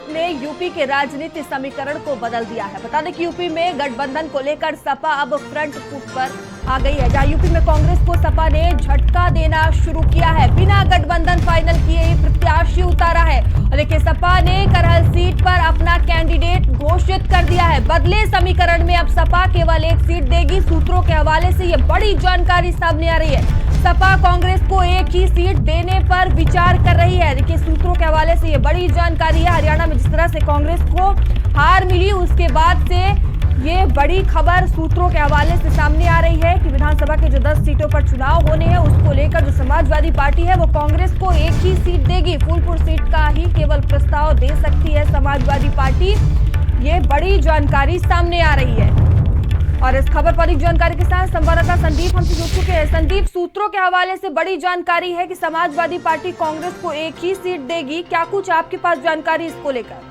ने यूपी के राजनीति समीकरण को बदल दिया है। बता दें कि यूपी में गठबंधन को लेकर सपा अब फ्रंट फुट पर आ गई है, जहां यूपी में कांग्रेस को सपा ने झटका देना शुरू किया है। बिना गठबंधन फाइनल किए ही प्रत्याशी उतारा है और देखिए सपा ने करहल सीट पर अपना कैंडिडेट घोषित कर दिया है। बदले समीकरण में अब सपा केवल एक सीट देगी। सूत्रों के हवाले से ये बड़ी जानकारी सामने आ रही है। सपा कांग्रेस को एक ही सीट देने पर विचार कर रही है। देखिए सूत्रों के हवाले से ये बड़ी जानकारी है। हरियाणा में जिस तरह से कांग्रेस को हार मिली, उसके बाद से ये बड़ी खबर सूत्रों के हवाले से सामने आ रही है कि विधानसभा के जो 10 सीटों पर चुनाव होने हैं, उसको लेकर जो समाजवादी पार्टी है वो कांग्रेस को एक ही सीट देगी। फूलपुर सीट का ही केवल प्रस्ताव दे सकती है समाजवादी पार्टी। ये बड़ी जानकारी सामने आ रही है और इस खबर पर अधिक जानकारी के साथ संवाददाता संदीप हमसे जुड़ चुके हैं। संदीप, सूत्रों के हवाले से बड़ी जानकारी है कि समाजवादी पार्टी कांग्रेस को एक ही सीट देगी। क्या कुछ आपके पास जानकारी इसको लेकर?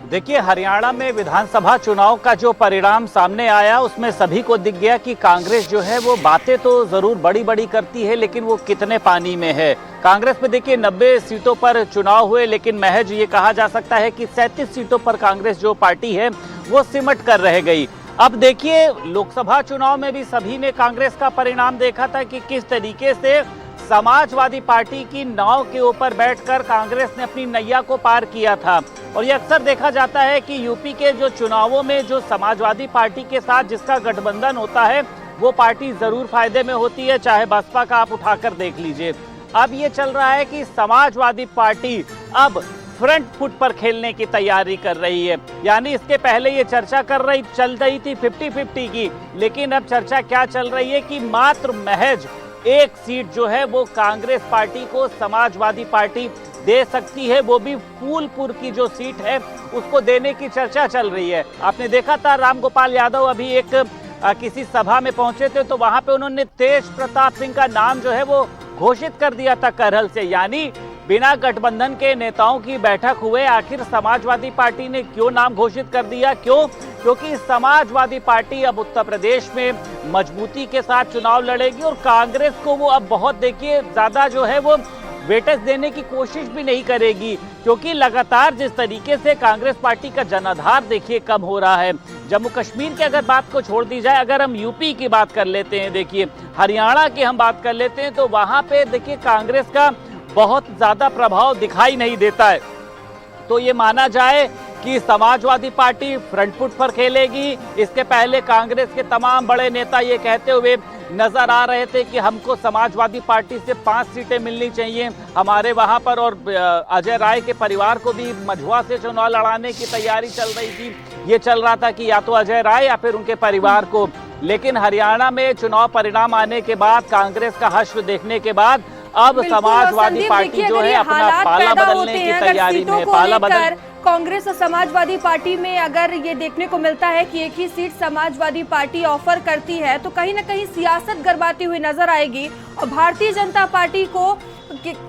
देखिए, हरियाणा में विधानसभा चुनाव का जो परिणाम सामने आया उसमें सभी को दिख गया कि कांग्रेस जो है वो बातें तो जरूर बड़ी बड़ी करती है, लेकिन वो कितने पानी में है। कांग्रेस में देखिए 90 सीटों पर चुनाव हुए, लेकिन महज ये कहा जा सकता है कि 37 सीटों पर कांग्रेस जो पार्टी है वो सिमट कर रह गई। अब देखिए, लोकसभा चुनाव में भी सभी ने कांग्रेस का परिणाम देखा था कि किस तरीके से समाजवादी पार्टी की नाव के ऊपर बैठकर कांग्रेस ने अपनी नैया को पार किया था। और ये अक्सर देखा जाता है कि यूपी के जो चुनावों में जो समाजवादी पार्टी के साथ जिसका गठबंधन होता है वो पार्टी जरूर फायदे में होती है, चाहे बसपा का आप उठाकर देख लीजिए। अब ये चल रहा है कि समाजवादी पार्टी अब फ्रंट फुट पर खेलने की तैयारी कर रही है। यानी इसके पहले ये चर्चा चल रही थी 50-50 की, लेकिन अब चर्चा क्या चल रही है कि मात्र महज एक सीट जो है वो कांग्रेस पार्टी को समाजवादी पार्टी दे सकती है, वो भी फूलपुर की जो सीट है उसको देने की चर्चा चल रही है। आपने देखा था रामगोपाल यादव अभी एक किसी सभा में पहुंचे थे, तो वहां पे उन्होंने तेज प्रताप सिंह का नाम जो है वो घोषित कर दिया था करहल से। यानी बिना गठबंधन के नेताओं की बैठक हुए आखिर समाजवादी पार्टी ने क्यों नाम घोषित कर दिया? क्यों? क्योंकि समाजवादी पार्टी अब उत्तर प्रदेश में मजबूती के साथ चुनाव लड़ेगी और कांग्रेस को वो अब बहुत देखिए ज्यादा जो है वो वेटेज देने की कोशिश भी नहीं करेगी, क्योंकि लगातार जिस तरीके से कांग्रेस पार्टी का जनाधार देखिए कम हो रहा है। जम्मू कश्मीर की अगर बात को छोड़ दी जाए, अगर हम यूपी की बात कर लेते हैं, देखिए हरियाणा की हम बात कर लेते हैं, तो वहां पे देखिए कांग्रेस का बहुत ज्यादा प्रभाव दिखाई नहीं देता है। तो ये माना जाए कि समाजवादी पार्टी फ्रंट फुट पर खेलेगी। इसके पहले कांग्रेस के तमाम बड़े नेता ये कहते हुए नजर आ रहे थे कि हमको समाजवादी पार्टी से 5 सीटें मिलनी चाहिए हमारे वहां पर, और अजय राय के परिवार को भी मझुआ से चुनाव लड़ाने की तैयारी चल रही थी। ये चल रहा था कि या तो अजय राय या फिर उनके परिवार को। लेकिन हरियाणा में चुनाव परिणाम आने के बाद, कांग्रेस का हश्र देखने के बाद अब समाजवादी पार्टी जो है अपना पाला बदलने की तैयारी में है। पाला बदल कांग्रेस और समाजवादी पार्टी में अगर ये देखने को मिलता है कि एक ही सीट समाजवादी पार्टी ऑफर करती है, तो कहीं ना कहीं सियासत गरमाती हुई नजर आएगी और भारतीय जनता पार्टी को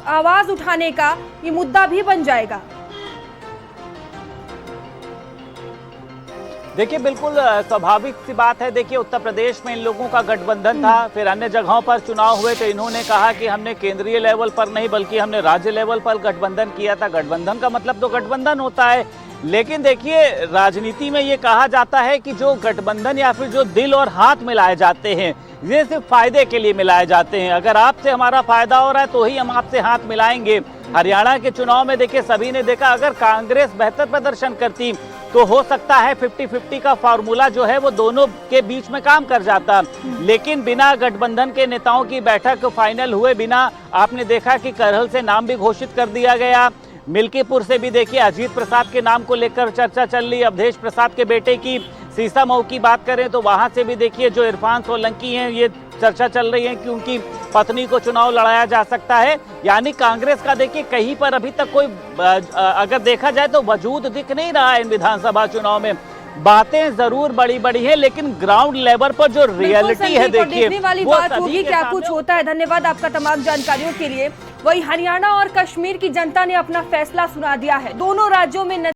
आवाज उठाने का ये मुद्दा भी बन जाएगा। देखिए, बिल्कुल स्वाभाविक सी बात है। देखिए, उत्तर प्रदेश में इन लोगों का गठबंधन था, फिर अन्य जगहों पर चुनाव हुए तो इन्होंने कहा कि हमने केंद्रीय लेवल पर नहीं बल्कि हमने राज्य लेवल पर गठबंधन किया था। गठबंधन का मतलब तो गठबंधन होता है, लेकिन देखिए राजनीति में ये कहा जाता है कि जो गठबंधन या फिर जो दिल और हाथ मिलाए जाते हैं ये सिर्फ फायदे के लिए मिलाए जाते हैं। अगर आपसे हमारा फायदा हो रहा है तो ही हम आपसे हाथ मिलाएंगे। हरियाणा के चुनाव में देखिए सभी ने देखा, अगर कांग्रेस बेहतर प्रदर्शन करती तो हो सकता है 50-50 का फार्मूला जो है वो दोनों के बीच में काम कर जाता। लेकिन बिना गठबंधन के नेताओं की बैठक फाइनल हुए बिना आपने देखा कि करहल से नाम भी घोषित कर दिया गया। मिल्कीपुर से भी देखिए अजीत प्रसाद के नाम को लेकर चर्चा चल रही। अवधेश प्रसाद के बेटे की सीसामऊ की बात करें तो वहां से भी देखिए जो इरफान सोलंकी हैं, ये चर्चा चल रही है कि उनकी पत्नी को चुनाव लड़ाया जा सकता है। यानी कांग्रेस का देखिए कहीं पर अभी तक कोई अगर देखा जाए तो वजूद दिख नहीं रहा है इन विधानसभा चुनाव में। बातें जरूर बड़ी बड़ी है, लेकिन ग्राउंड लेवल पर जो रियलिटी है देखिए देखने वाली बात होगी क्या कुछ होता है। धन्यवाद आपका तमाम जानकारियों के लिए। वही हरियाणा और कश्मीर की जनता ने अपना फैसला सुना दिया है। दोनों राज्यों में